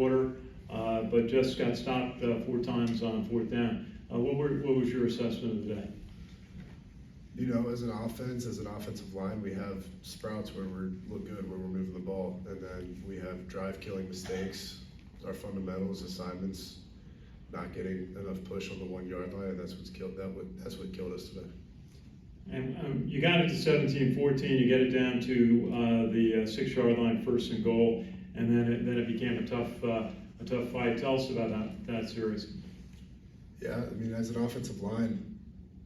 quarter, but just got stopped 4 times on 4th down. What was your assessment of the day? You know, as an offense, as an offensive line, we have sprouts where we look good, where we're moving the ball, and then we have drive-killing mistakes, our fundamentals, assignments, not getting enough push on the 1-yard line, and that's what killed us today. And you got it to 17-14. You get it down to the 6-yard line, 1st and goal, and then it became a tough fight. Tell us about that series. Yeah, I mean, as an offensive line,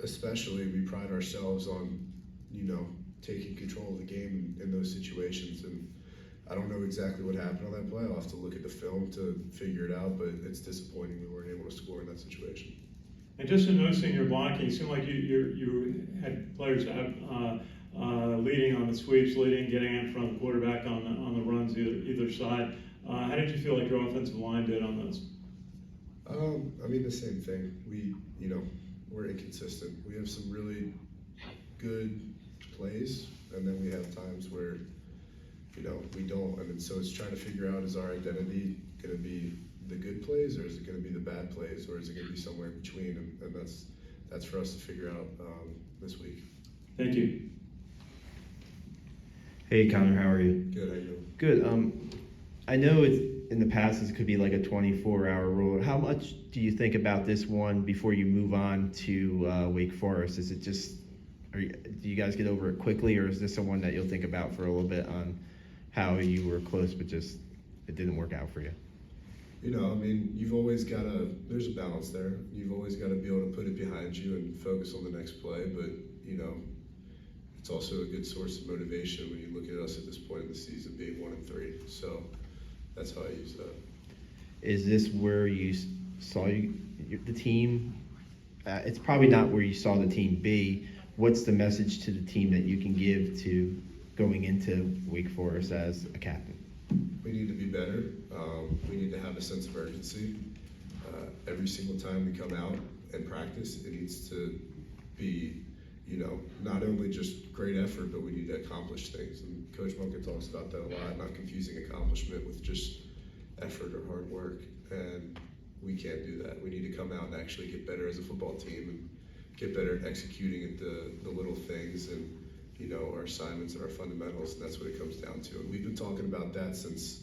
especially, we pride ourselves on, you know, taking control of the game in those situations. And I don't know exactly what happened on that play. I'll have to look at the film to figure it out, but it's disappointing we weren't able to score in that situation. And just in noticing your blocking, it seemed like you had players leading on the sweeps, getting in front of the quarterback on the runs either side. How did you feel like your offensive line did on those? I mean, the same thing. We're inconsistent. We have some really good plays, and then we have times where, we don't. And so it's trying to figure out, is our identity going to be the good plays, or is it going to be the bad plays, or is it going to be somewhere in between? And that's for us to figure out this week. Thank you. Hey Connor, how are you? Good, how you doing? Good. I know in the past this could be like a 24-hour rule. How much do you think about this one before you move on to Wake Forest? Is it just, do you guys get over it quickly, or is this one that you'll think about for a little bit on how you were close but just it didn't work out for you? I mean, there's a balance there. You've always got to be able to put it behind you and focus on the next play, but, it's also a good source of motivation when you look at us at this point in the season being 1-3. So that's how I use that. Is this where you saw the team? It's probably not where you saw the team be. What's the message to the team that you can give to going into Wake Forest as a captain? We need to be better. We need to have a sense of urgency. Every single time we come out and practice, it needs to be, not only just great effort, but we need to accomplish things. And Coach Munkin talks about that a lot, not confusing accomplishment with just effort or hard work. And we can't do that. We need to come out and actually get better as a football team and get better at executing at the little things and, our assignments and our fundamentals, and that's what it comes down to. And we've been talking about that since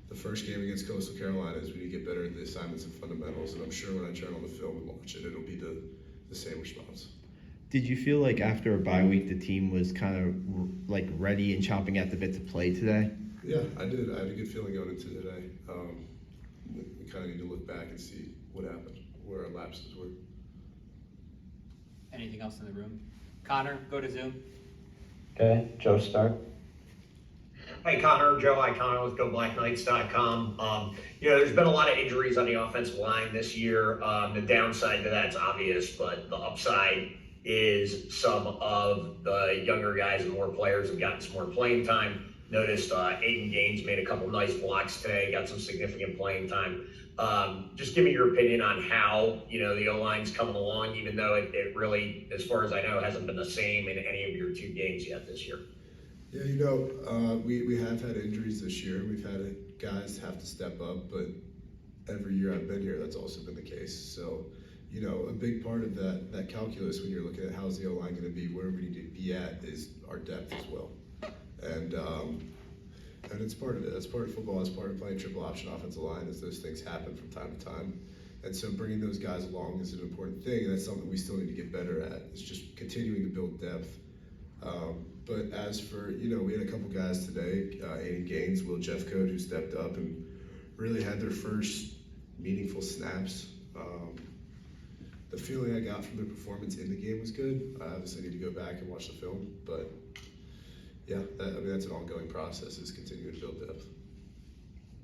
the first game against Coastal Carolina, is we need to get better at the assignments and fundamentals. And I'm sure when I turn on the film and watch it, it'll be the same response. Did you feel like after a bye week the team was kind of like ready and chomping at the bit to play today? Yeah, I did. I had a good feeling going into today. We kind of need to look back and see what happened, where our lapses were. Anything else in the room? Connor, go to Zoom. Okay, Joe, start. Hey, Connor, Joe Connor with GoBlackKnights.com. There's been a lot of injuries on the offensive line this year. The downside to that's obvious, but the upside is some of the younger guys and more players have gotten some more playing time. Noticed Aiden Gaines made a couple nice blocks today, got some significant playing time. Just give me your opinion on how, the O-line's coming along, even though it really, as far as I know, hasn't been the same in any of your 2 games yet this year. Yeah, we have had injuries this year. We've had guys have to step up, but every year I've been here, that's also been the case. So, a big part of that calculus when you're looking at how's the O-line going to be, where we need to be at, is our depth as well. And it's part of it. That's part of football. It's part of playing triple option offensive line, as those things happen from time to time. And so bringing those guys along is an important thing, and that's something we still need to get better at. It's just continuing to build depth. But as for, we had a couple guys today, Aiden Gaines, Will Jeffcoat, who stepped up and really had their first meaningful snaps. The feeling I got from their performance in the game was good. I obviously need to go back and watch the film, but yeah, that's an ongoing process, is continuing to build depth.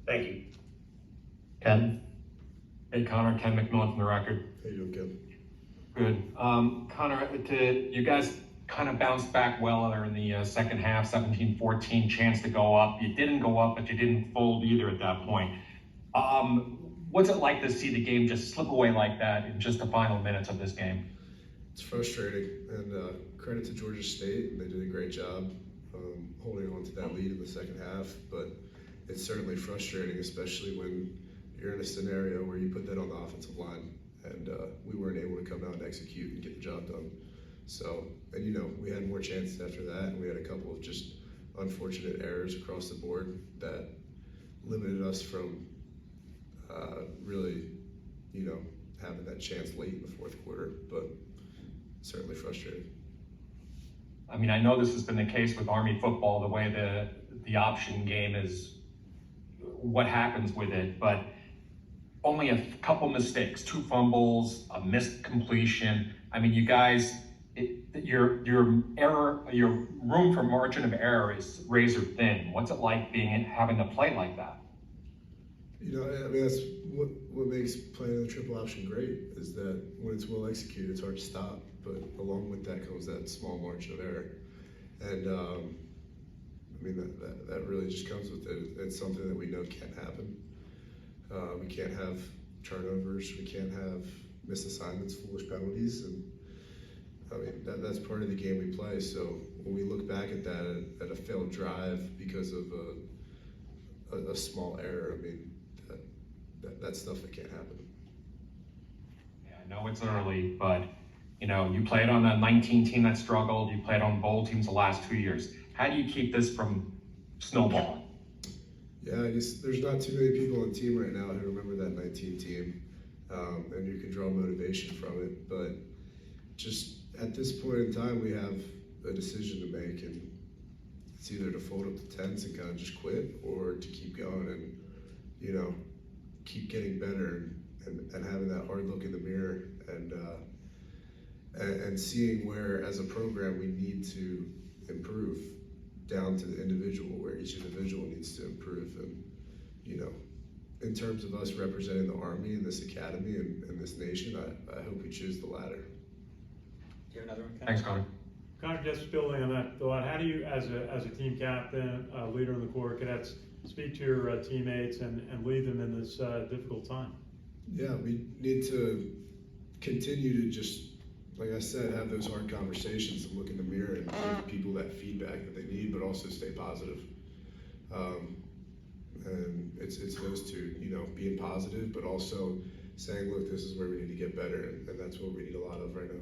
Thank you. Ken? Hey Connor, Ken McMillan from The Record. How you doing, Ken? Good. Connor, you guys kind of bounced back well there in the second half, 17-14, chance to go up. You didn't go up, but you didn't fold either at that point. What's it like to see the game just slip away like that in just the final minutes of this game? It's frustrating, and credit to Georgia State. They did a great job holding on to that lead in the second half, but it's certainly frustrating, especially when you're in a scenario where you put that on the offensive line, and we weren't able to come out and execute and get the job done. So, and we had more chances after that, and we had a couple of just unfortunate errors across the board that limited us from really, having that chance late in the fourth quarter, but certainly frustrating. I mean, I know this has been the case with Army football, the way the option game is, what happens with it, but only a couple mistakes, 2 fumbles, a missed completion. I mean, you guys, your room for margin of error is razor thin. What's it like having to play like that? I mean, that's what makes playing the triple option great, is that when it's well executed, it's hard to stop. But along with that comes that small margin of error. And I mean, that really just comes with it. It's something that we know can't happen. We can't have turnovers. We can't have misassignments, foolish penalties. And I mean, that's part of the game we play. So when we look back at that, at a failed drive because of a small error, I mean, that's stuff that can't happen. Yeah, I know it's early, but you played on a 19 team that struggled. You played on bowl teams the last 2 years. How do you keep this from snowballing? Yeah, I guess there's not too many people on the team right now who remember that 19 team, and you can draw motivation from it. But just at this point in time, we have a decision to make, and it's either to fold up the tents and kind of just quit, or to keep going and keep getting better and having that hard look in the mirror and seeing where, as a program, we need to improve down to the individual, where each individual needs to improve. And in terms of us representing the Army and this academy and this nation, I hope we choose the latter. Do you have another one? Thanks, Connor. Connor, just building on that thought, how do you, as a team captain, leader in the Corps Cadets, speak to your teammates and lead them in this difficult time? Yeah, we need to continue to just, like I said, have those hard conversations and look in the mirror and give people that feedback that they need, but also stay positive. And it's those two, being positive, but also saying, look, this is where we need to get better, and that's what we need a lot of right now.